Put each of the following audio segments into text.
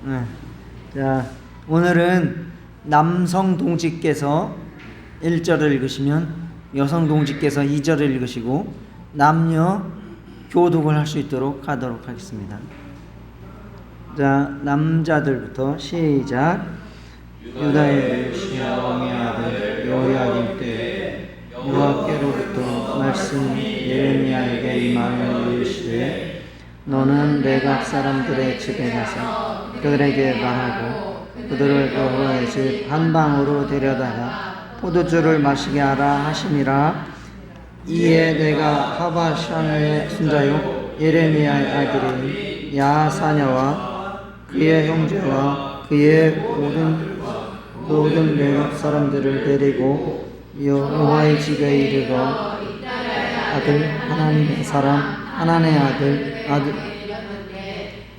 네. 자, 오늘은 남성 동지께서 1절을 읽으시면 여성 동지께서 2절을 읽으시고 남녀 교독을 할 수 있도록 하도록 하겠습니다. 자, 남자들부터 시작. 유다의 시아왕의 아들 여호야김 때에 여호와께로부터 말씀이 예레미야에게 임하여 이르시되 너는 레갑 사람들의 집에 가서 그들에게 말하고 그들을 여호와의 집 한 방으로 데려다가 포도주를 마시게 하라 하시니라. 이에 내가 하바샤의 손자요 예레미야의 아들인 야사냐와 그의 형제와 그의 모든 레갑 사람들을 데리고 여호와의 집에 이르러 아들 하나님의 사람 하나님의 아들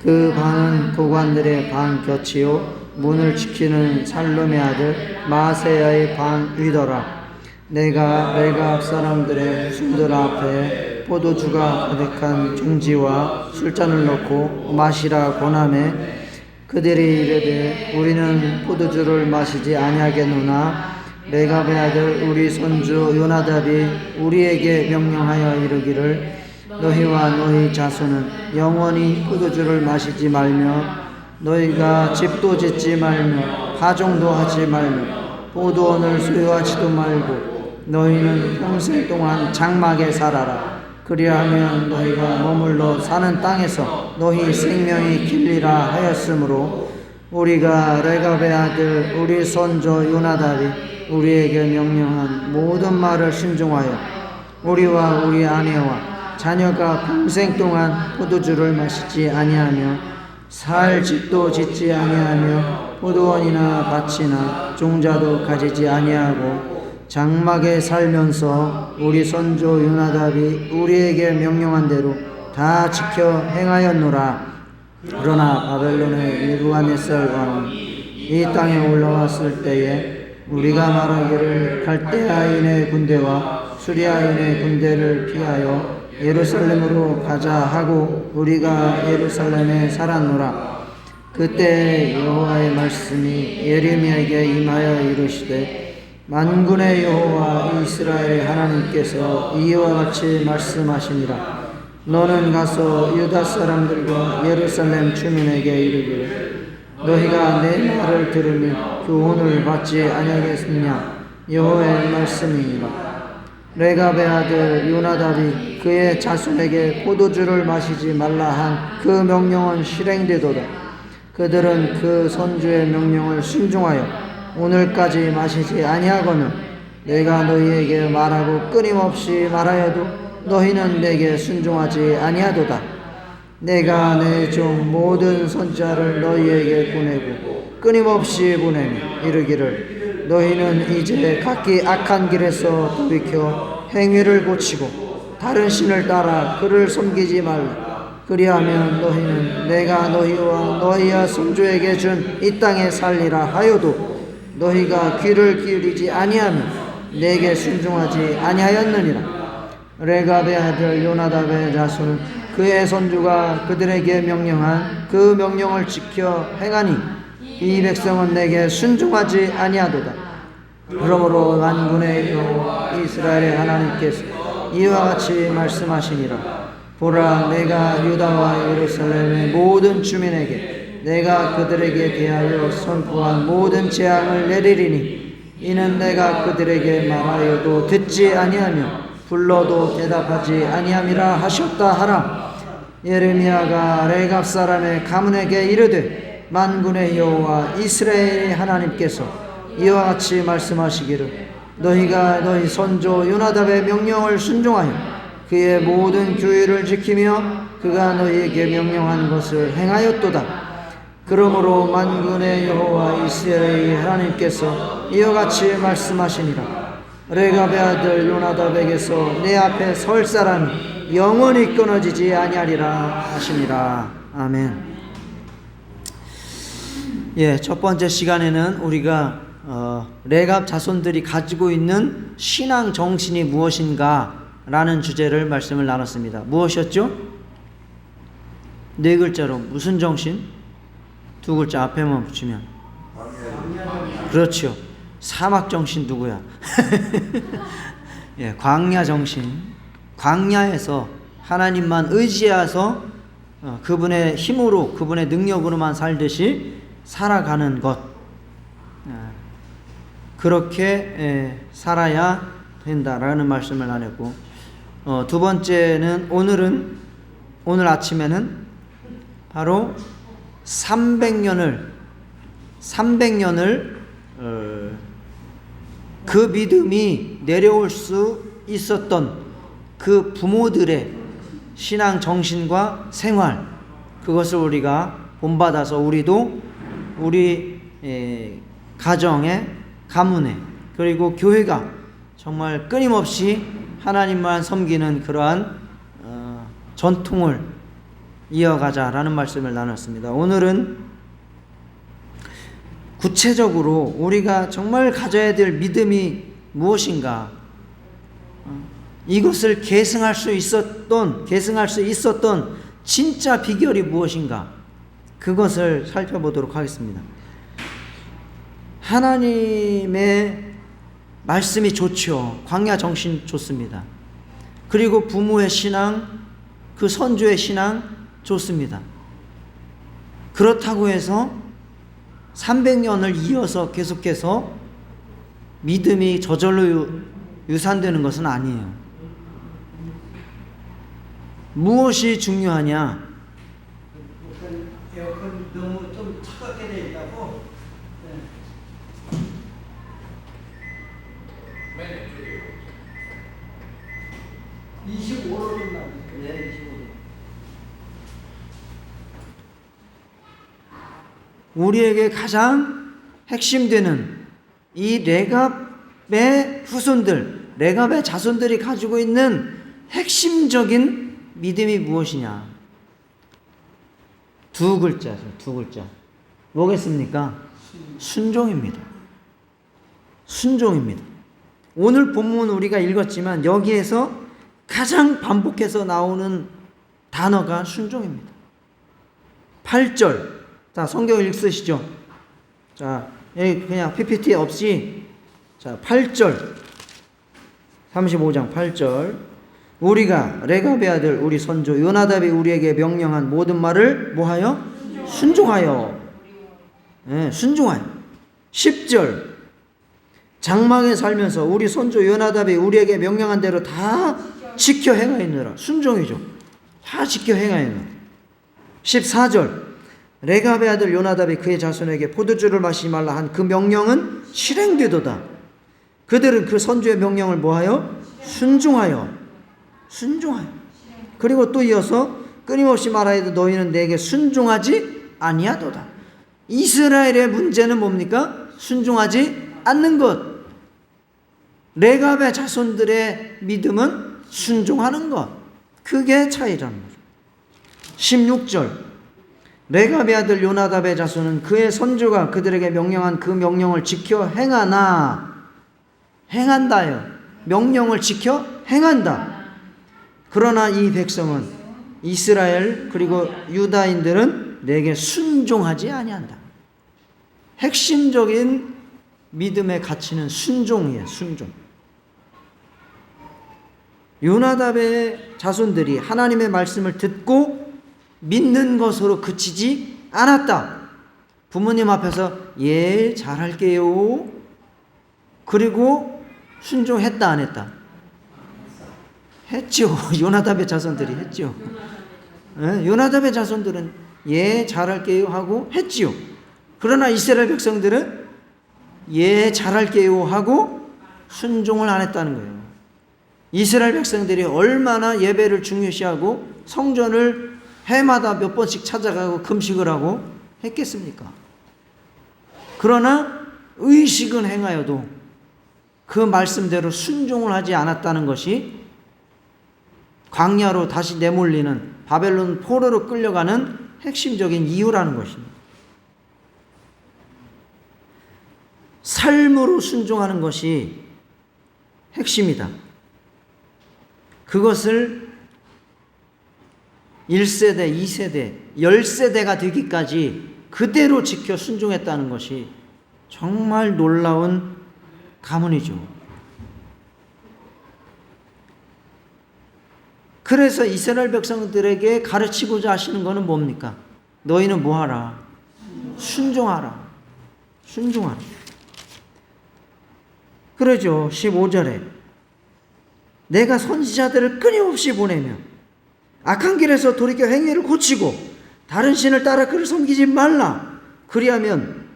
그 방은 도관들의 방 곁이요 문을 지키는 살룸의 아들 마세야의 방 위더라. 내가 레갑 사람들의 손들 앞에 포도주가 가득한 종지와 술잔을 넣고 마시라 권하매 그들이 이르되 우리는 포도주를 마시지 아니하겠노나 레갑의 아들 우리 손주 요나답이 우리에게 명령하여 이르기를 너희와 너희 자손은 영원히 포도주를 마시지 말며 너희가 집도 짓지 말며 가정도 하지 말며 포도원을 소유하지도 말고 너희는 평생 동안 장막에 살아라. 그리하면 너희가 머물러 사는 땅에서 너희 생명이 길리라 하였으므로 우리가 레갑의 아들 우리 손주 요나답이 우리에게 명령한 모든 말을 순종하여 우리와 우리 아내와 자녀가 평생 동안 포도주를 마시지 아니하며 살 집도 짓지 아니하며 포도원이나 밭이나 종자도 가지지 아니하고 장막에 살면서 우리 손주 요나답이 우리에게 명령한 대로 다 지켜 행하였노라. 그러나 바벨론의 느부갓네살 왕이 이 땅에 올라왔을 때에 우리가 말하기를 갈대아인의 군대와 수리아인의 군대를 피하여 예루살렘으로 가자 하고 우리가 예루살렘에 살았노라. 그때 여호와의 말씀이 예레미야에게 임하여 이르시되 만군의 여호와 이스라엘의 하나님께서 이와 같이 말씀하시니라. 너는 가서 유다 사람들과 예루살렘 주민에게 이르기를 너희가 내 말을 들으며 교훈을 받지 아니하겠느냐 여호와의 말씀이니라. 레갑의 아들 요나답이 그의 자손에게 포도주를 마시지 말라 한 그 명령은 실행되도다. 그들은 그 선주의 명령을 순종하여 오늘까지 마시지 아니하거늘 내가 너희에게 말하고 끊임없이 말하여도 너희는 내게 순종하지 아니하도다. 내가 내 종 모든 선자를 너희에게 보내고 끊임없이 보내며 이르기를 너희는 이제 각기 악한 길에서 돌이켜 행위를 고치고 다른 신을 따라 그를 섬기지 말라. 그리하면 너희는 내가 너희와 너희의 손주에게 준 이 땅에 살리라 하여도 너희가 귀를 기울이지 아니하며 내게 순종하지 아니하였느니라. 레갑의 아들 요나답의 자손은 그의 손주가 그들에게 명령한 그 명령을 지켜 행하니 이 백성은 내게 순종하지 아니하도다. 그러므로 만군의 여호와 이스라엘의 하나님께서 이와 같이 말씀하시니라. 보라, 내가 유다와 예루살렘의 모든 주민에게 내가 그들에게 대하여 선포한 모든 재앙을 내리리니 이는 내가 그들에게 말하여도 듣지 아니하며 불러도 대답하지 아니함이라 하셨다 하라. 예레미야가 레갑 사람의 가문에게 이르되 만군의 여호와 이스라엘의 하나님께서 이와 같이 말씀하시기를 너희가 너희 손주 요나답의 명령을 순종하여 그의 모든 규율을 지키며 그가 너희에게 명령한 것을 행하였도다. 그러므로 만군의 여호와 이스라엘의 하나님께서 이와 같이 말씀하시니라. 레갑의 아들 요나답에게서 내 앞에 설 사람이 영원히 끊어지지 아니하리라 하시니라. 아멘. 예, 첫 번째 시간에는 우리가 레갑 자손들이 가지고 있는 신앙 정신이 무엇인가 라는 주제를 말씀을 나눴습니다. 무엇이었죠? 네 글자로 무슨 정신? 두 글자 앞에만 붙이면. 그렇죠. 사막 정신 누구야? 예, 광야 정신. 광야에서 하나님만 의지해서 그분의 힘으로, 그분의 능력으로만 살듯이 살아가는 것. 그렇게 살아야 된다라는 말씀을 나눴고, 두 번째는 오늘 아침에는 바로 300년을 그 믿음이 내려올 수 있었던 그 부모들의 신앙 정신과 생활, 그것을 우리가 본받아서 우리도 우리 가정에, 가문에, 그리고 교회가 정말 끊임없이 하나님만 섬기는 그러한 전통을 이어가자라는 말씀을 나눴습니다. 오늘은 구체적으로 우리가 정말 가져야 될 믿음이 무엇인가, 이것을 계승할 수 있었던 진짜 비결이 무엇인가, 그것을 살펴보도록 하겠습니다. 하나님의 말씀이 좋죠. 광야 정신 좋습니다. 그리고 부모의 신앙, 그 선조의 신앙 좋습니다. 그렇다고 해서 300년을 이어서 계속해서 믿음이 저절로 유산되는 것은 아니에요. 무엇이 중요하냐? 에어컨 너무 좀 차갑게 되어 있다고. 25로 좀 나오죠. 네, 25도. 우리에게 가장 핵심되는 이 레갑의 후손들, 레갑의 자손들이 가지고 있는 핵심적인 믿음이 무엇이냐? 두 글자죠. 두 글자. 뭐겠습니까? 순종입니다. 순종입니다. 오늘 본문 우리가 읽었지만 여기에서 가장 반복해서 나오는 단어가 순종입니다. 8절. 자, 성경 읽으시죠. 자, 여기 그냥 PPT 없이, 자, 8절. 35장 8절. 우리가 레갑의 아들 우리 선조 요나답이 우리에게 명령한 모든 말을 뭐하여? 순종하여. 네, 순종하여. 10절. 장막에 살면서 우리 선조 요나답이 우리에게 명령한 대로 다 지켜 행하였느라. 순종이죠. 다 지켜 행하였느라. 14절. 레갑의 아들 요나답이 그의 자손에게 포도주를 마시지 말라 한 그 명령은 실행되도다. 그들은 그 선조의 명령을 뭐하여? 순종하여. 순종하여. 그리고 또 이어서 끊임없이 말하여도 너희는 내게 순종하지 아니하도다. 이스라엘의 문제는 뭡니까? 순종하지 않는 것. 레갑의 자손들의 믿음은 순종하는 것. 그게 차이라는 거죠. 16절. 레갑의 아들 요나답의 자손은 그의 선조가 그들에게 명령한 그 명령을 지켜 행하나. 행한다요. 명령을 지켜 행한다. 그러나 이 백성은, 이스라엘 그리고 유다인들은 내게 순종하지 아니한다. 핵심적인 믿음의 가치는 순종이에요. 순종. 요나답의 자손들이 하나님의 말씀을 듣고 믿는 것으로 그치지 않았다. 부모님 앞에서 예, 잘할게요. 그리고 순종했다 안 했다? 했죠. 요나답의 자손들이 했죠. 요나답의 자손들은 예, 잘할게요 하고 했지요. 그러나 이스라엘 백성들은 예, 잘할게요 하고 순종을 안 했다는 거예요. 이스라엘 백성들이 얼마나 예배를 중요시하고 성전을 해마다 몇 번씩 찾아가고 금식을 하고 했겠습니까? 그러나 의식은 행하여도 그 말씀대로 순종을 하지 않았다는 것이 광야로 다시 내몰리는, 바벨론 포로로 끌려가는 핵심적인 이유라는 것입니다. 삶으로 순종하는 것이 핵심이다. 그것을 1세대, 2세대, 10세대가 되기까지 그대로 지켜 순종했다는 것이 정말 놀라운 가문이죠. 그래서 이스라엘 백성들에게 가르치고자 하시는 것은 뭡니까? 너희는 뭐하라? 순종하라. 순종하라. 그러죠. 15절에 내가 선지자들을 끊임없이 보내며 악한 길에서 돌이켜 행위를 고치고 다른 신을 따라 그를 섬기지 말라. 그리하면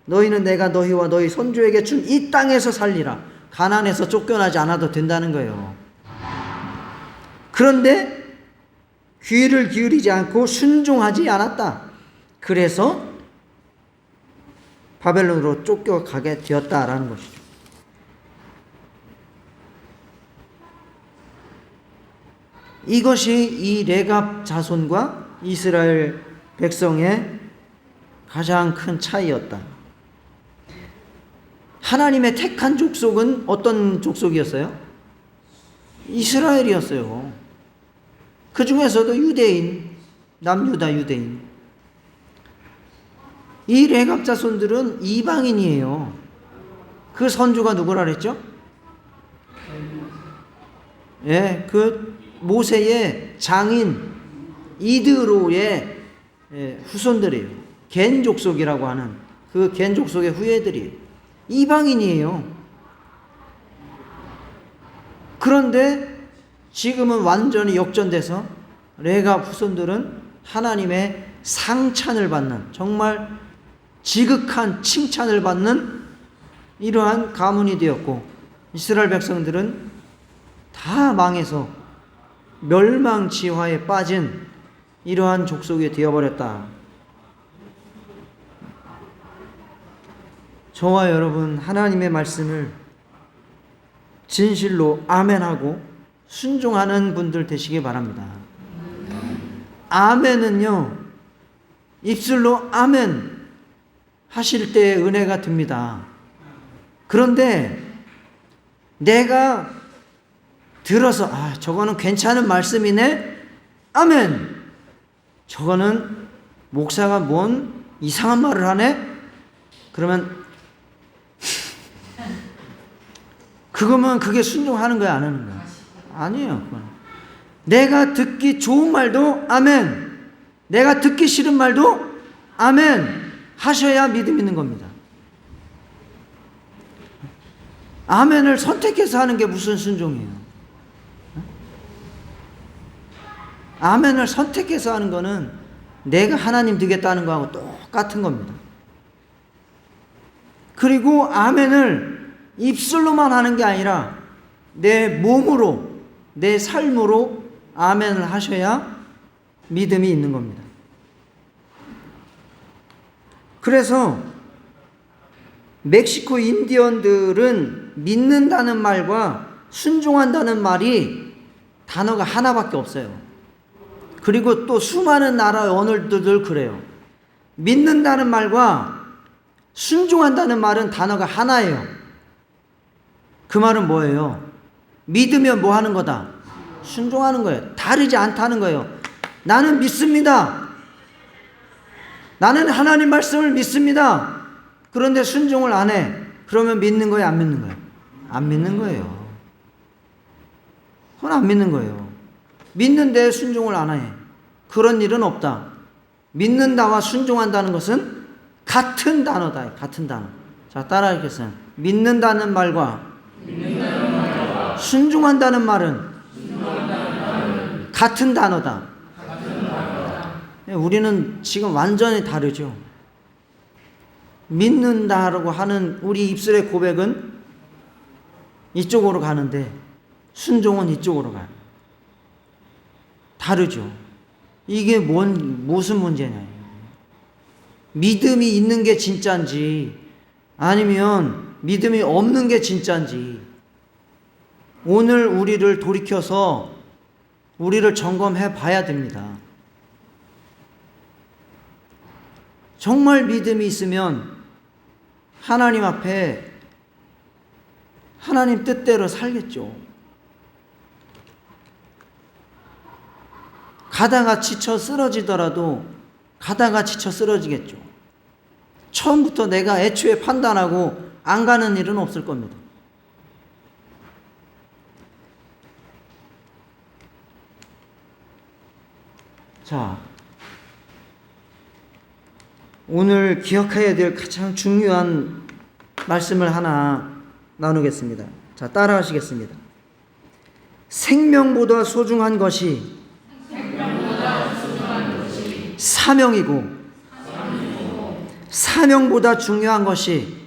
너희는 내가 너희와 너희 선조에게 준 이 땅에서 살리라. 가나안에서 쫓겨나지 않아도 된다는 거예요. 그런데 귀를 기울이지 않고 순종하지 않았다. 그래서 바벨론으로 쫓겨가게 되었다라는 것이죠. 이것이 이 레갑 자손과 이스라엘 백성의 가장 큰 차이였다. 하나님의 택한 족속은 어떤 족속이었어요? 이스라엘이었어요. 그 중에서도 유대인, 남유다 유대인. 이 레갑 자손들은 이방인이에요. 그 선조가 누구라 그랬죠? 예, 그 모세의 장인 이드로의 후손들이에요. 겐 족속이라고 하는 그 겐 족속의 후예들이에요. 이방인이에요. 그런데 지금은 완전히 역전돼서 레갑 후손들은 하나님의 상찬을 받는, 정말 지극한 칭찬을 받는 이러한 가문이 되었고, 이스라엘 백성들은 다 망해서 멸망지화에 빠진 이러한 족속이 되어버렸다. 저와 여러분, 하나님의 말씀을 진실로 아멘하고 순종하는 분들 되시기 바랍니다. 아멘은요, 입술로 아멘 하실 때 은혜가 듭니다. 그런데 내가 들어서 저거는 괜찮은 말씀이네, 아멘. 저거는 목사가 뭔 이상한 말을 하네, 그러면 그거면 그게 순종하는 거야, 안 하는 거야? 아니에요. 그건. 내가 듣기 좋은 말도 아멘, 내가 듣기 싫은 말도 아멘 하셔야 믿음 있는 겁니다. 아멘을 선택해서 하는 게 무슨 순종이에요? 아멘을 선택해서 하는 거는 내가 하나님 되겠다는 거하고 똑같은 겁니다. 그리고 아멘을 입술로만 하는 게 아니라 내 몸으로, 내 삶으로 아멘을 하셔야 믿음이 있는 겁니다. 그래서 멕시코 인디언들은 믿는다는 말과 순종한다는 말이 단어가 하나밖에 없어요. 그리고 또 수많은 나라의 언어들도 그래요. 믿는다는 말과 순종한다는 말은 단어가 하나예요. 그 말은 뭐예요? 믿으면 뭐 하는 거다? 순종하는 거예요. 다르지 않다는 거예요. 나는 믿습니다. 나는 하나님 말씀을 믿습니다. 그런데 순종을 안 해. 그러면 믿는 거예요? 안 믿는 거예요? 안 믿는 거예요. 그건 안 믿는 거예요. 믿는데 순종을 안 해. 그런 일은 없다. 믿는다와 순종한다는 것은 같은 단어다. 같은 단어. 자, 따라 읽겠어요. 믿는다는 말과 순종한다는 말은 같은 단어다. 우리는 지금 완전히 다르죠. 믿는다라고 하는 우리 입술의 고백은 이쪽으로 가는데 순종은 이쪽으로 가요. 다르죠. 이게 무슨 문제냐. 믿음이 있는 게 진짜인지 아니면 믿음이 없는 게 진짜인지 오늘 우리를 돌이켜서 우리를 점검해 봐야 됩니다. 정말 믿음이 있으면 하나님 앞에 하나님 뜻대로 살겠죠. 가다가 지쳐 쓰러지더라도 가다가 지쳐 쓰러지겠죠. 처음부터 내가 애초에 판단하고 안 가는 일은 없을 겁니다. 자, 오늘 기억해야 될 가장 중요한 말씀을 하나 나누겠습니다. 자, 따라 하시겠습니다. 생명보다 소중한 것이 사명이고, 사명보다 중요한 것이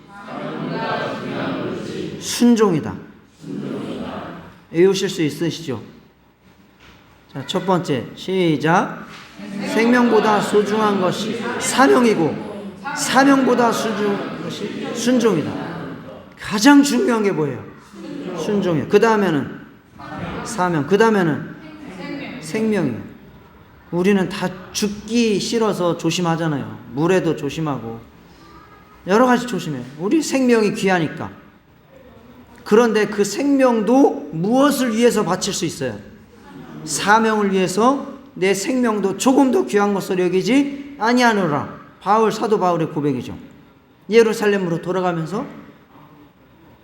순종이다. 외우실 수 있으시죠? 자, 첫 번째, 시작. 생명보다 소중한 것이 사명이고, 사명보다 소중한 것이 순종이다. 가장 중요한 게 뭐예요? 순종이에요. 그 다음에는 사명, 그 다음에는 생명이에요. 우리는 다 죽기 싫어서 조심하잖아요. 물에도 조심하고 여러 가지 조심해요. 우리 생명이 귀하니까. 그런데 그 생명도 무엇을 위해서 바칠 수 있어요? 사명을 위해서 내 생명도 조금 더 귀한 것으로 여기지 아니하노라. 사도 바울의 고백이죠. 예루살렘으로 돌아가면서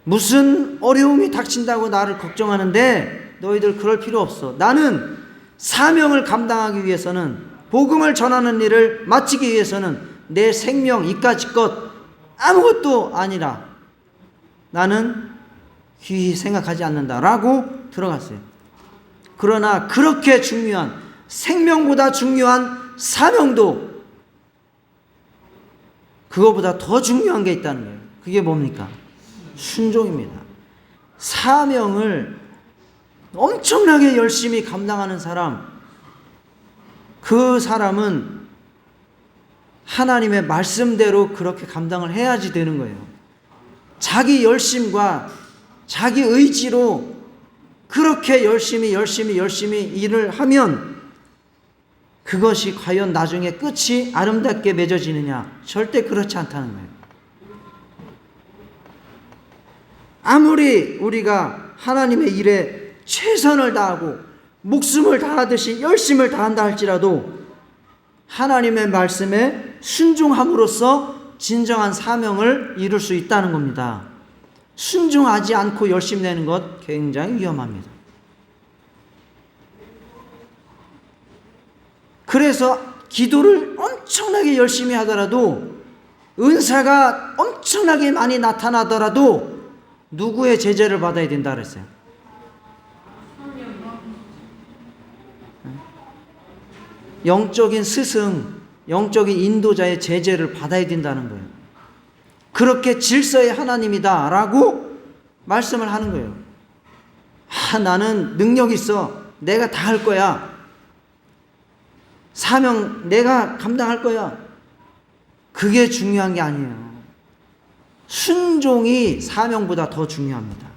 무슨 어려움이 닥친다고 나를 걱정하는데 너희들 그럴 필요 없어. 나는 사명을 감당하기 위해서는, 복음을 전하는 일을 마치기 위해서는 내 생명 이까짓 것 아무것도 아니라 나는 귀히 생각하지 않는다라고 들어갔어요. 그러나 그렇게 중요한, 생명보다 중요한 사명도 그거보다 더 중요한 게 있다는 거예요. 그게 뭡니까? 순종입니다. 사명을 엄청나게 열심히 감당하는 사람, 그 사람은 하나님의 말씀대로 그렇게 감당을 해야지 되는 거예요. 자기 열심과 자기 의지로 그렇게 열심히 일을 하면 그것이 과연 나중에 끝이 아름답게 맺어지느냐? 절대 그렇지 않다는 거예요. 아무리 우리가 하나님의 일에 최선을 다하고 목숨을 다하듯이 열심을 다한다 할지라도 하나님의 말씀에 순종함으로써 진정한 사명을 이룰 수 있다는 겁니다. 순종하지 않고 열심 내는 것 굉장히 위험합니다. 그래서 기도를 엄청나게 열심히 하더라도, 은사가 엄청나게 많이 나타나더라도 누구의 제재를 받아야 된다 그랬어요? 영적인 스승, 영적인 인도자의 제재를 받아야 된다는 거예요. 그렇게 질서의 하나님이다 라고 말씀을 하는 거예요. 나는 능력 있어. 내가 다 할 거야. 사명 내가 감당할 거야. 그게 중요한 게 아니에요. 순종이 사명보다 더 중요합니다.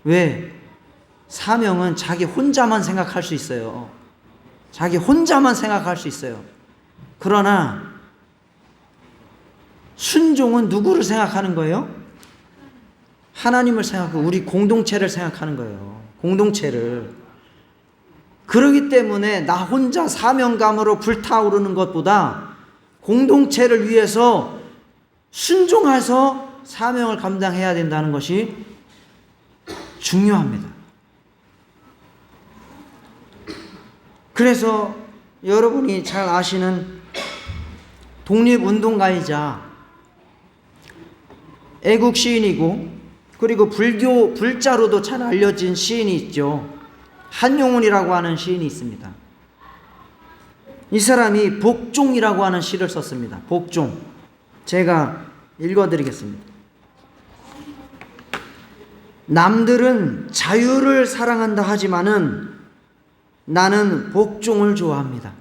왜? 사명은 자기 혼자만 생각할 수 있어요. 자기 혼자만 생각할 수 있어요. 그러나 순종은 누구를 생각하는 거예요? 하나님을 생각하고 우리 공동체를 생각하는 거예요. 공동체를. 그러기 때문에 나 혼자 사명감으로 불타오르는 것보다 공동체를 위해서 순종해서 사명을 감당해야 된다는 것이 중요합니다. 그래서 여러분이 잘 아시는 독립운동가이자 애국 시인이고, 그리고 불자로도 잘 알려진 시인이 있죠. 한용운이라고 하는 시인이 있습니다. 이 사람이 복종이라고 하는 시를 썼습니다. 복종. 제가 읽어드리겠습니다. 남들은 자유를 사랑한다 하지만은 나는 복종을 좋아합니다.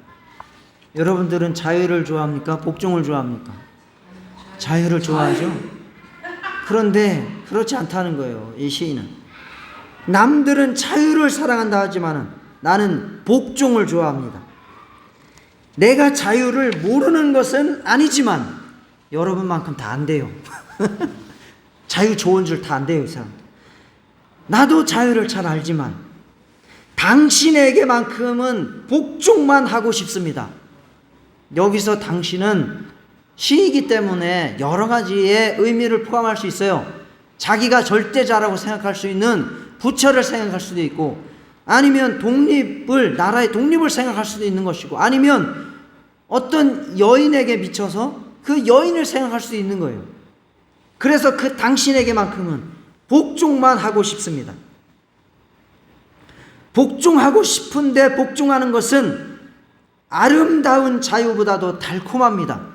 여러분들은 자유를 좋아합니까? 복종을 좋아합니까? 자유를 좋아하죠? 그런데 그렇지 않다는 거예요. 이 시인은. 남들은 자유를 사랑한다 하지만은 나는 복종을 좋아합니다. 내가 자유를 모르는 것은 아니지만 여러분만큼 다 안 돼요. 자유 좋은 줄 다 안 돼요, 이 사람. 나도 자유를 잘 알지만 당신에게만큼은 복종만 하고 싶습니다. 여기서 당신은 시이기 때문에 여러 가지의 의미를 포함할 수 있어요. 자기가 절대자라고 생각할 수 있는 부처를 생각할 수도 있고, 아니면 나라의 독립을 생각할 수도 있는 것이고, 아니면 어떤 여인에게 미쳐서 그 여인을 생각할 수도 있는 거예요. 그래서 그 당신에게만큼은 복종만 하고 싶습니다. 복종하고 싶은데 복종하는 것은 아름다운 자유보다도 달콤합니다.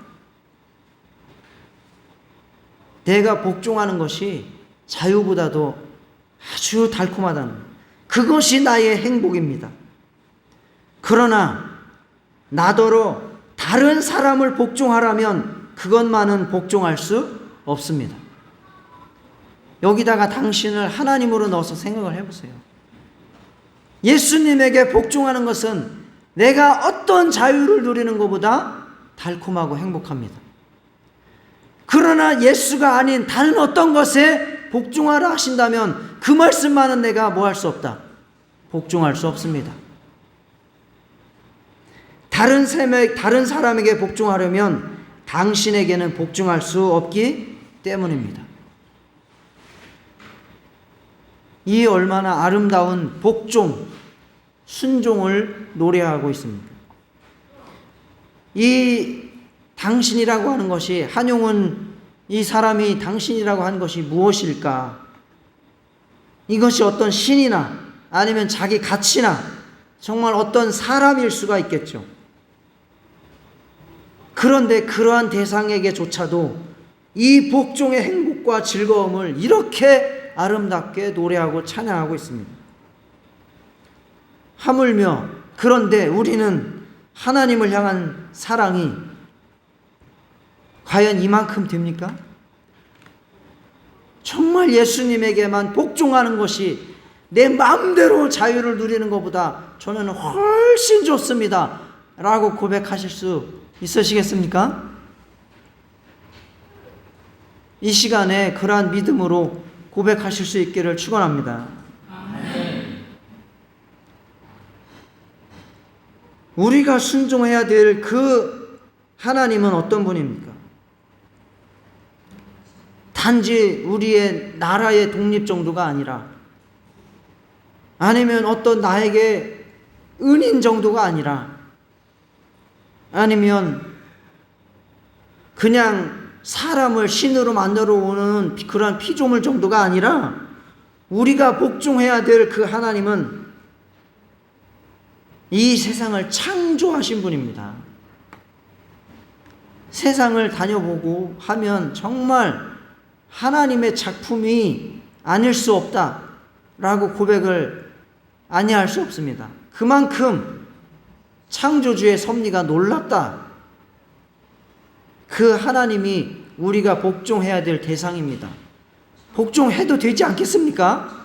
내가 복종하는 것이 자유보다도 아주 달콤하다는 것. 그것이 나의 행복입니다. 그러나 나더러 다른 사람을 복종하라면 그것만은 복종할 수 없습니다. 여기다가 당신을 하나님으로 넣어서 생각을 해보세요. 예수님에게 복종하는 것은 내가 어떤 자유를 누리는 것보다 달콤하고 행복합니다. 그러나 예수가 아닌 다른 어떤 것에 복종하라 하신다면 그 말씀만은 내가 뭐 할 수 없다? 복종할 수 없습니다. 다른 사람에게 복종하려면 당신에게는 복종할 수 없기 때문입니다. 이 얼마나 아름다운 복종, 순종을 노래하고 있습니다. 이 당신이라고 하는 것이, 한용은 이 사람이 당신이라고 하는 것이 무엇일까? 이것이 어떤 신이나 아니면 자기 가치나 정말 어떤 사람일 수가 있겠죠. 그런데 그러한 대상에게조차도 이 복종의 행복과 즐거움을 이렇게 아름답게 노래하고 찬양하고 있습니다. 하물며 그런데 우리는 하나님을 향한 사랑이 과연 이만큼 됩니까? 정말 예수님에게만 복종하는 것이 내 마음대로 자유를 누리는 것보다 저는 훨씬 좋습니다 라고 고백하실 수 있으시겠습니까? 이 시간에 그러한 믿음으로 고백하실 수 있기를 축원합니다. 우리가 순종해야 될 그 하나님은 어떤 분입니까? 단지 우리의 나라의 독립 정도가 아니라, 아니면 어떤 나에게 은인 정도가 아니라, 아니면 그냥 사람을 신으로 만들어 오는 그런 피조물 정도가 아니라, 우리가 복종해야 될 그 하나님은 이 세상을 창조하신 분입니다. 세상을 다녀보고 하면 정말 하나님의 작품이 아닐 수 없다라고 고백을 아니할 수 없습니다. 그만큼 창조주의 섭리가 놀랍다. 그 하나님이 우리가 복종해야 될 대상입니다. 복종해도 되지 않겠습니까?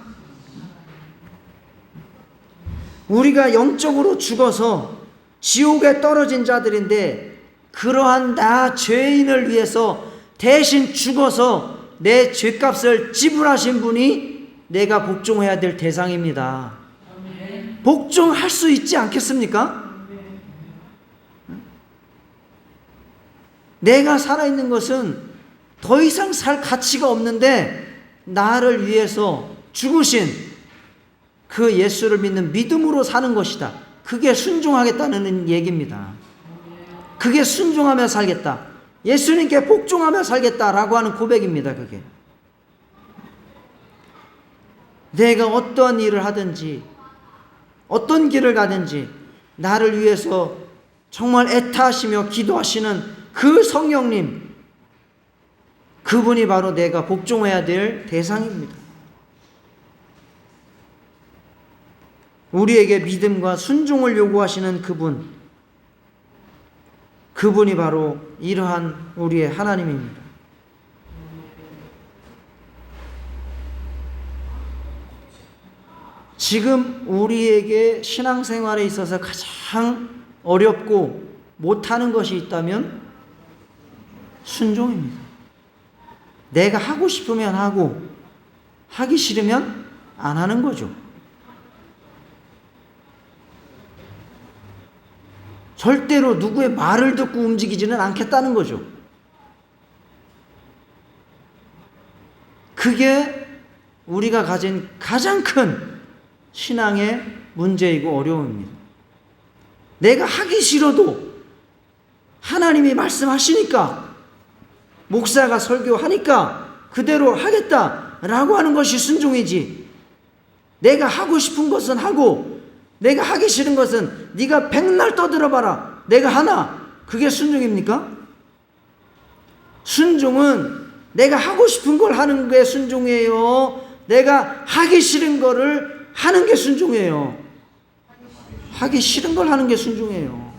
우리가 영적으로 죽어서 지옥에 떨어진 자들인데, 그러한 나 죄인을 위해서 대신 죽어서 내 죄값을 지불하신 분이 내가 복종해야 될 대상입니다. 복종할 수 있지 않겠습니까? 내가 살아있는 것은 더 이상 살 가치가 없는데 나를 위해서 죽으신 그 예수를 믿는 믿음으로 사는 것이다. 그게 순종하겠다는 얘기입니다. 그게 순종하며 살겠다, 예수님께 복종하며 살겠다라고 하는 고백입니다. 그게 내가 어떤 일을 하든지 어떤 길을 가든지 나를 위해서 정말 애타하시며 기도하시는 그 성령님, 그분이 바로 내가 복종해야 될 대상입니다. 우리에게 믿음과 순종을 요구하시는 그분이 바로 이러한 우리의 하나님입니다. 지금 우리에게 신앙생활에 있어서 가장 어렵고 못하는 것이 있다면 순종입니다. 내가 하고 싶으면 하고 하기 싫으면 안 하는 거죠. 절대로 누구의 말을 듣고 움직이지는 않겠다는 거죠. 그게 우리가 가진 가장 큰 신앙의 문제이고 어려움입니다. 내가 하기 싫어도 하나님이 말씀하시니까, 목사가 설교하니까 그대로 하겠다라고 하는 것이 순종이지, 내가 하고 싶은 것은 하고 내가 하기 싫은 것은 네가 백날 떠들어봐라 내가 하나, 그게 순종입니까? 순종은 내가 하고 싶은 걸 하는 게 순종이에요? 내가 하기 싫은 거를 하는 게 순종이에요? 하기 싫은 걸 하는 게 순종이에요.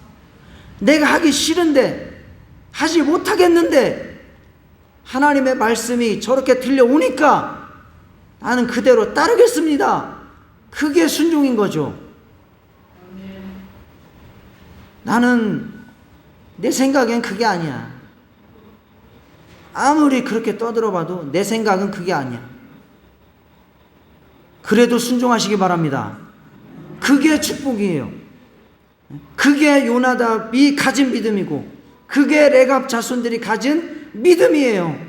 내가 하기 싫은데, 하지 못하겠는데 하나님의 말씀이 저렇게 들려오니까 나는 그대로 따르겠습니다. 그게 순종인 거죠. 나는 내 생각엔 그게 아니야. 아무리 그렇게 떠들어봐도 내 생각은 그게 아니야. 그래도 순종하시기 바랍니다. 그게 축복이에요. 그게 요나답이 가진 믿음이고, 그게 레갑 자손들이 가진 믿음이에요.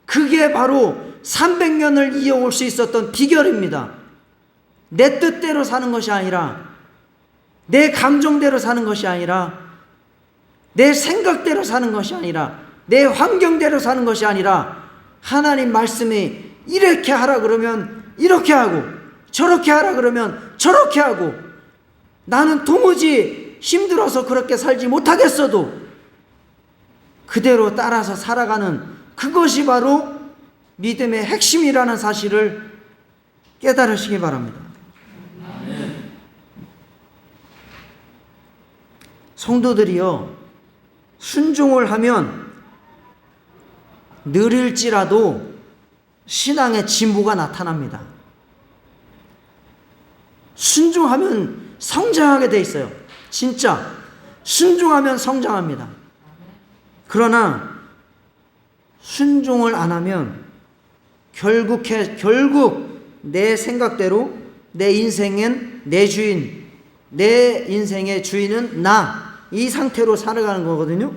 그게 바로 300년을 이어올 수 있었던 비결입니다. 내 뜻대로 사는 것이 아니라, 내 감정대로 사는 것이 아니라, 내 생각대로 사는 것이 아니라, 내 환경대로 사는 것이 아니라, 하나님 말씀이 이렇게 하라 그러면 이렇게 하고, 저렇게 하라 그러면 저렇게 하고, 나는 도무지 힘들어서 그렇게 살지 못하겠어도 그대로 따라서 살아가는, 그것이 바로 믿음의 핵심이라는 사실을 깨달으시기 바랍니다. 성도들이요, 순종을 하면 느릴지라도 신앙의 진보가 나타납니다. 순종하면 성장하게 돼 있어요. 진짜 순종하면 성장합니다. 그러나 순종을 안 하면 결국 내 생각대로, 내 인생엔 내 주인, 내 인생의 주인은 나, 이 상태로 살아가는 거거든요.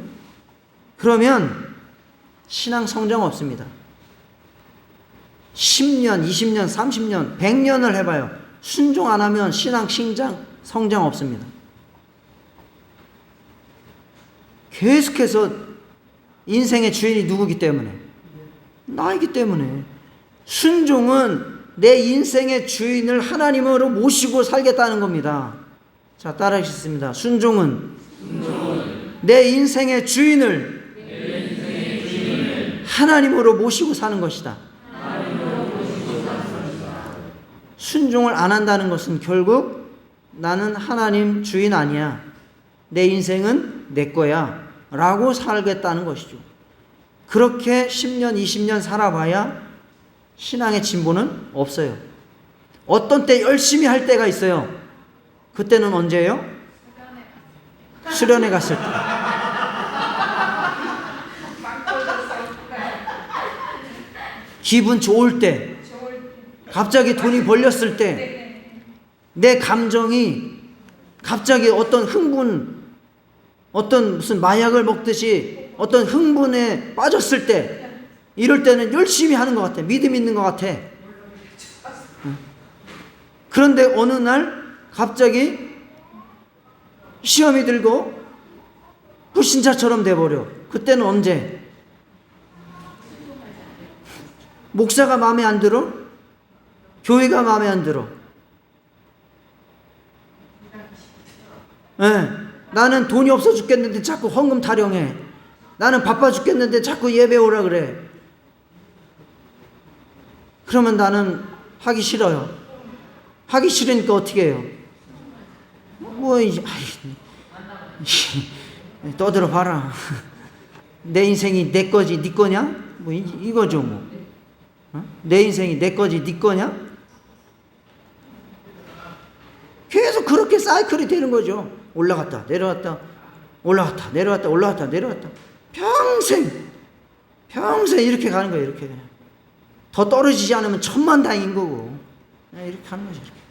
그러면 신앙 성장 없습니다. 10년, 20년, 30년, 100년을 해봐요. 순종 안 하면 신앙 성장 없습니다. 계속해서 인생의 주인이 누구기 때문에? 나이기 때문에. 순종은 내 인생의 주인을 하나님으로 모시고 살겠다는 겁니다. 자, 따라하겠습니다. 순종은 내 인생의 주인을 하나님으로 모시고 사는 것이다. 순종을 안 한다는 것은 결국 나는 하나님 주인 아니야, 내 인생은 내 거야 라고 살겠다는 것이죠. 그렇게 10년, 20년 살아봐야 신앙의 진보는 없어요. 어떤 때 열심히 할 때가 있어요. 그때는 언제예요? 수련회 갔을 때. 기분 좋을 때, 갑자기 돈이 벌렸을 때, 내 감정이 갑자기 어떤 흥분, 어떤 무슨 마약을 먹듯이 어떤 흥분에 빠졌을 때, 이럴 때는 열심히 하는 것 같아. 믿음 있는 것 같아. 그런데 어느 날 갑자기 시험이 들고 불신자처럼 돼버려. 그때는 언제? 목사가 마음에 안 들어? 교회가 마음에 안 들어? 네. 나는 돈이 없어 죽겠는데 자꾸 헌금 타령해. 나는 바빠 죽겠는데 자꾸 예배 오라 그래. 그러면 나는 하기 싫어요. 하기 싫으니까 어떻게 해요? 떠들어 봐라. 내 인생이 내 거지 네 거냐? 뭐 이거죠 뭐. 내 인생이 내 거지 네 거냐? 계속 그렇게 사이클이 되는 거죠. 올라갔다 내려갔다, 올라갔다 내려갔다, 올라갔다 내려갔다, 평생 이렇게 가는 거예요. 이렇게 그냥 더 떨어지지 않으면 천만다행인 거고, 이렇게 하는 거죠. 이렇게.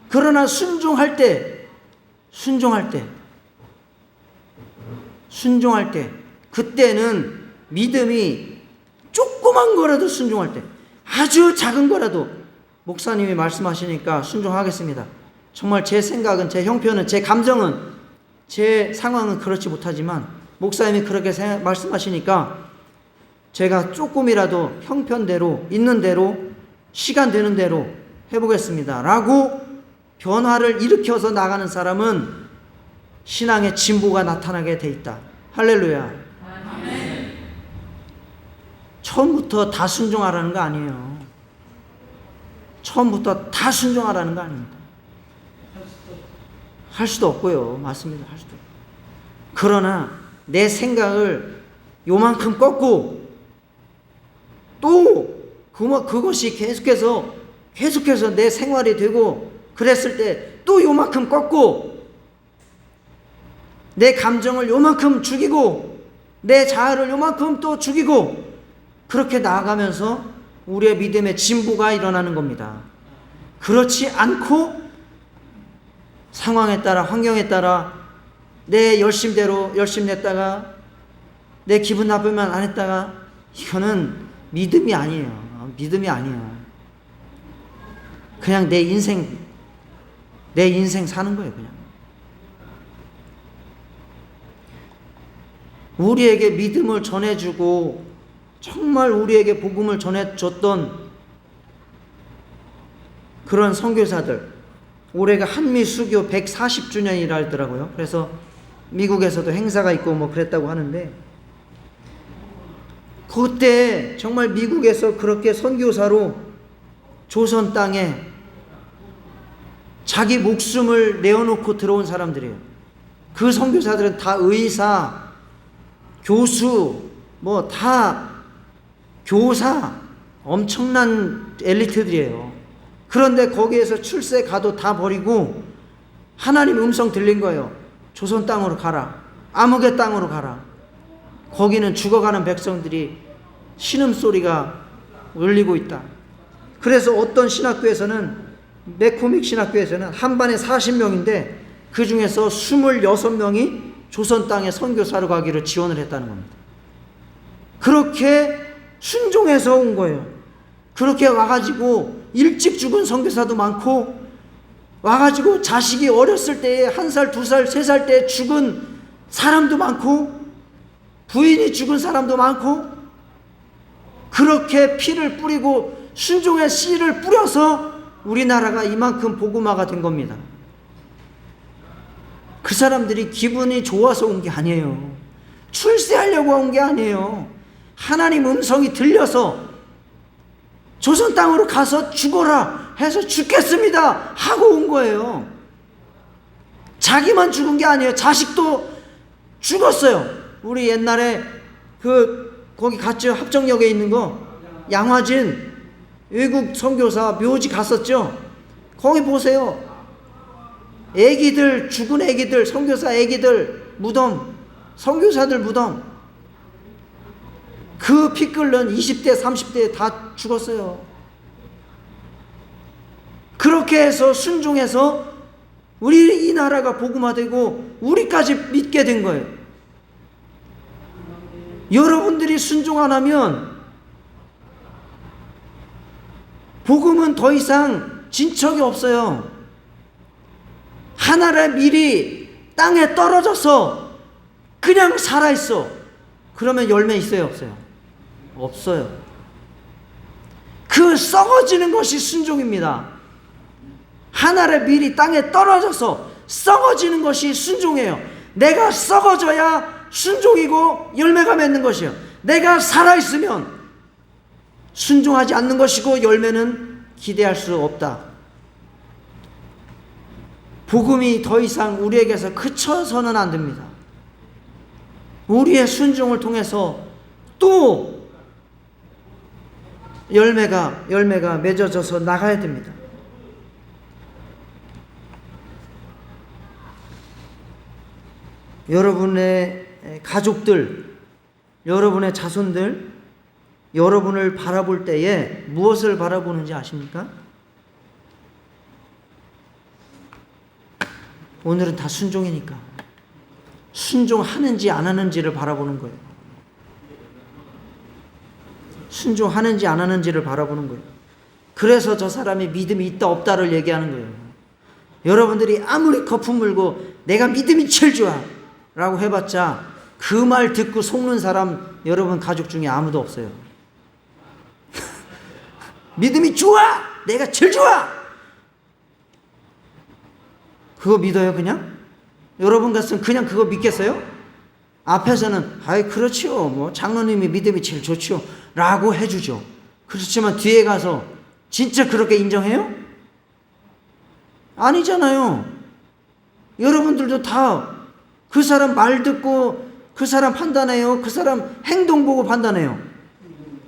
그러나 순종할 때 순종할 때, 그때는 믿음이 조그만 거라도 순종할 때, 아주 작은 거라도 목사님이 말씀하시니까 순종하겠습니다. 정말 제 생각은, 제 형편은, 제 감정은, 제 상황은 그렇지 못하지만 목사님이 그렇게 말씀하시니까 제가 조금이라도 형편대로, 있는 대로, 시간 되는 대로 해보겠습니다 라고 변화를 일으켜서 나가는 사람은 신앙의 진보가 나타나게 돼 있다. 할렐루야. 아멘. 처음부터 다 순종하라는 거 아니에요. 처음부터 다 순종하라는 거 아닙니다. 할 수도 없고요. 맞습니다. 할 수도 없고. 그러나 내 생각을 요만큼 꺾고 또 그것이 계속해서 내 생활이 되고 그랬을 때 또 요만큼 꺾고 내 감정을 요만큼 죽이고 내 자아를 요만큼 또 죽이고 그렇게 나아가면서 우리의 믿음의 진보가 일어나는 겁니다. 그렇지 않고 상황에 따라, 환경에 따라 내 열심대로 열심 냈다가 내 기분 나쁘면 안 했다가, 이거는 믿음이 아니에요. 믿음이 아니에요. 그냥 내 인생 사는 거예요. 그냥 우리에게 믿음을 전해주고 정말 우리에게 복음을 전해줬던 그런 선교사들, 올해가 한미 수교 140주년이라 하더라고요. 그래서 미국에서도 행사가 있고 뭐 그랬다고 하는데, 그때 정말 미국에서 그렇게 선교사로 조선 땅에 자기 목숨을 내어놓고 들어온 사람들이에요. 그 선교사들은 다 의사, 교수, 뭐 다 교사, 엄청난 엘리트들이에요. 그런데 거기에서 출세 가도 다 버리고 하나님 음성 들린 거예요. 조선 땅으로 가라. 암흑의 땅으로 가라. 거기는 죽어가는 백성들이 신음소리가 울리고 있다. 그래서 어떤 신학교에서는, 매코믹 신학교에서는 한 반에 40명인데 그 중에서 26명이 조선 땅에 선교사로 가기를 지원을 했다는 겁니다. 그렇게 순종해서 온 거예요. 그렇게 와가지고 일찍 죽은 선교사도 많고, 와가지고 자식이 어렸을 때에 1살, 2살, 3살 때 죽은 사람도 많고, 부인이 죽은 사람도 많고, 그렇게 피를 뿌리고 순종의 씨를 뿌려서 우리나라가 이만큼 복음화가 된 겁니다. 그 사람들이 기분이 좋아서 온 게 아니에요. 출세하려고 온 게 아니에요. 하나님 음성이 들려서 조선 땅으로 가서 죽어라 해서 죽겠습니다 하고 온 거예요. 자기만 죽은 게 아니에요. 자식도 죽었어요. 우리 옛날에 거기 갔죠. 합정역에 있는 거, 양화진 외국 선교사 묘지 갔었죠. 거기 보세요. 애기들, 죽은 애기들, 선교사 애기들 무덤, 선교사들 무덤, 그 피 끓는 20대 30대 다 죽었어요. 그렇게 해서 순종해서 우리 이 나라가 복음화되고 우리까지 믿게 된 거예요. 여러분들이 순종 안 하면 복음은 더 이상 진척이 없어요. 하나의 밀이 땅에 떨어져서 그냥 살아있어. 그러면 열매 있어요, 없어요? 없어요. 그 썩어지는 것이 순종입니다. 하나의 밀이 땅에 떨어져서 썩어지는 것이 순종이에요. 내가 썩어져야 순종이고 열매가 맺는 것이에요. 내가 살아있으면 순종하지 않는 것이고 열매는 기대할 수 없다. 복음이 더 이상 우리에게서 그쳐서는 안 됩니다. 우리의 순종을 통해서 또 열매가 맺어져서 나가야 됩니다. 여러분의 가족들, 여러분의 자손들, 여러분을 바라볼 때에 무엇을 바라보는지 아십니까? 오늘은 다 순종이니까. 순종하는지 안 하는지를 바라보는 거예요. 순종하는지 안 하는지를 바라보는 거예요. 그래서 저 사람이 믿음이 있다 없다를 얘기하는 거예요. 여러분들이 아무리 거품 물고 내가 믿음이 제일 좋아 라고 해봤자 그 말 듣고 속는 사람 여러분 가족 중에 아무도 없어요. 믿음이 좋아! 내가 제일 좋아! 그거 믿어요 그냥? 여러분 같으면 그냥 그거 믿겠어요? 앞에서는 아이 그렇지요, 뭐 장로님이 믿음이 제일 좋지요 라고 해주죠. 그렇지만 뒤에 가서 진짜 그렇게 인정해요? 아니잖아요. 여러분들도 다 그 사람 말 듣고 그 사람 판단해요. 그 사람 행동 보고 판단해요.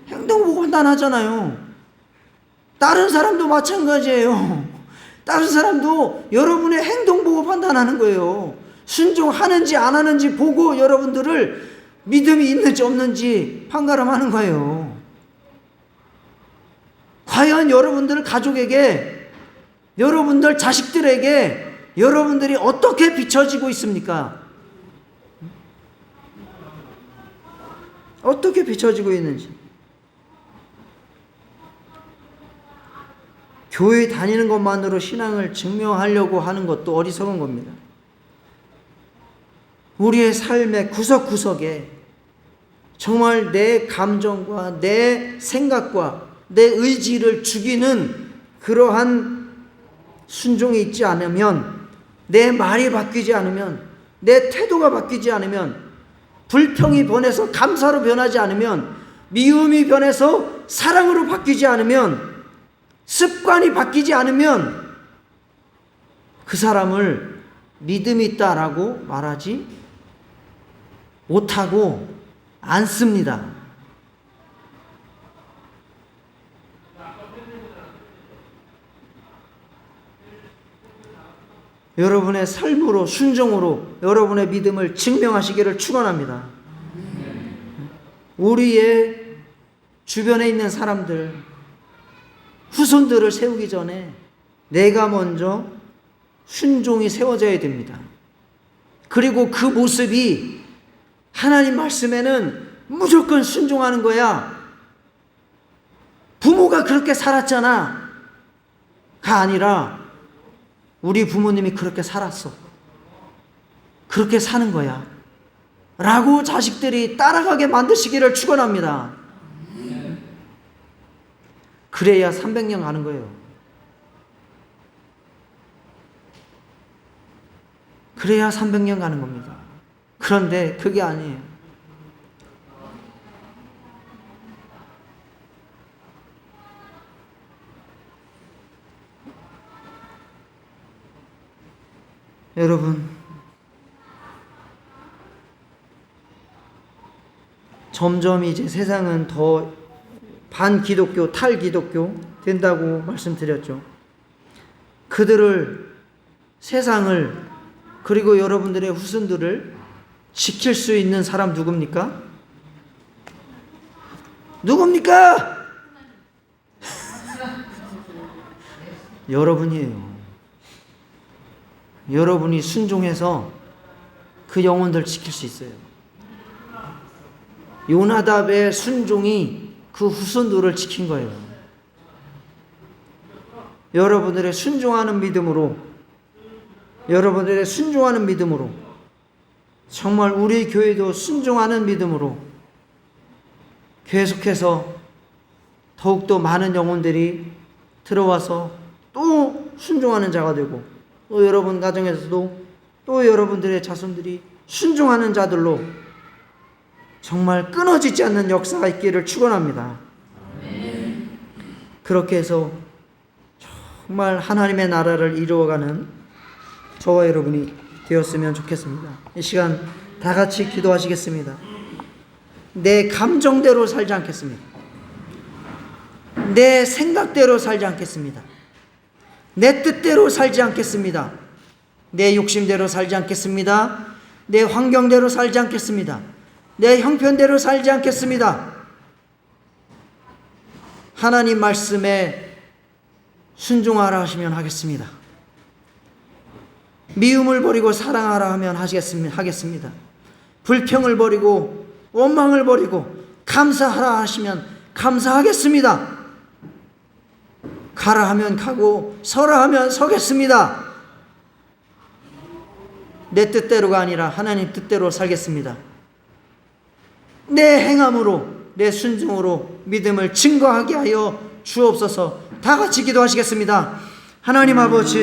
행동 보고 판단하잖아요. 다른 사람도 마찬가지예요. 다른 사람도 여러분의 행동 보고 판단하는 거예요. 순종하는지 안 하는지 보고 여러분들을 믿음이 있는지 없는지 판가름하는 거예요. 과연 여러분들 가족에게, 여러분들 자식들에게 여러분들이 어떻게 비춰지고 있습니까? 어떻게 비춰지고 있는지. 교회 다니는 것만으로 신앙을 증명하려고 하는 것도 어리석은 겁니다. 우리의 삶의 구석구석에 정말 내 감정과 내 생각과 내 의지를 죽이는 그러한 순종이 있지 않으면, 내 말이 바뀌지 않으면, 내 태도가 바뀌지 않으면, 불평이 변해서 감사로 변하지 않으면, 미움이 변해서 사랑으로 바뀌지 않으면, 습관이 바뀌지 않으면 그 사람을 믿음이 있다라고 말하지 못하고 않습니다. 여러분의 삶으로, 순종으로 여러분의 믿음을 증명하시기를 축원합니다. 우리의 주변에 있는 사람들, 후손들을 세우기 전에 내가 먼저 순종이 세워져야 됩니다. 그리고 그 모습이 하나님 말씀에는 무조건 순종하는 거야. 부모가 그렇게 살았잖아 가 아니라 우리 부모님이 그렇게 살았어, 그렇게 사는 거야 라고 자식들이 따라가게 만드시기를 축원합니다. 그래야 300년 가는 거예요. 그래야 300년 가는 겁니다. 그런데 그게 아니에요. 여러분, 점점 이제 세상은 더 반기독교, 탈기독교 된다고 말씀드렸죠. 그들을, 세상을, 그리고 여러분들의 후손들을 지킬 수 있는 사람 누굽니까? 누굽니까? 여러분이에요. 여러분이 순종해서 그 영혼들 지킬 수 있어요. 요나답의 순종이 그 후손들을 지킨 거예요. 여러분들의 순종하는 믿음으로, 여러분들의 순종하는 믿음으로, 정말 우리 교회도 순종하는 믿음으로 계속해서 더욱더 많은 영혼들이 들어와서 또 순종하는 자가 되고, 또 여러분 가정에서도 또 여러분들의 자손들이 순종하는 자들로 정말 끊어지지 않는 역사가 있기를 축원합니다. 그렇게 해서 정말 하나님의 나라를 이루어가는 저와 여러분이 되었으면 좋겠습니다. 이 시간 다 같이 기도하시겠습니다. 내 감정대로 살지 않겠습니다. 내 생각대로 살지 않겠습니다. 내 뜻대로 살지 않겠습니다. 내 욕심대로 살지 않겠습니다. 내 환경대로 살지 않겠습니다. 내 형편대로 살지 않겠습니다. 하나님 말씀에 순종하라 하시면 하겠습니다. 미움을 버리고 사랑하라 하면 하겠습니다. 불평을 버리고 원망을 버리고 감사하라 하시면 감사하겠습니다. 가라 하면 가고 서라 하면 서겠습니다. 내 뜻대로가 아니라 하나님 뜻대로 살겠습니다. 내 행함으로 내 순종으로 믿음을 증거하게 하여 주옵소서. 다 같이 기도하시겠습니다. 하나님 아버지,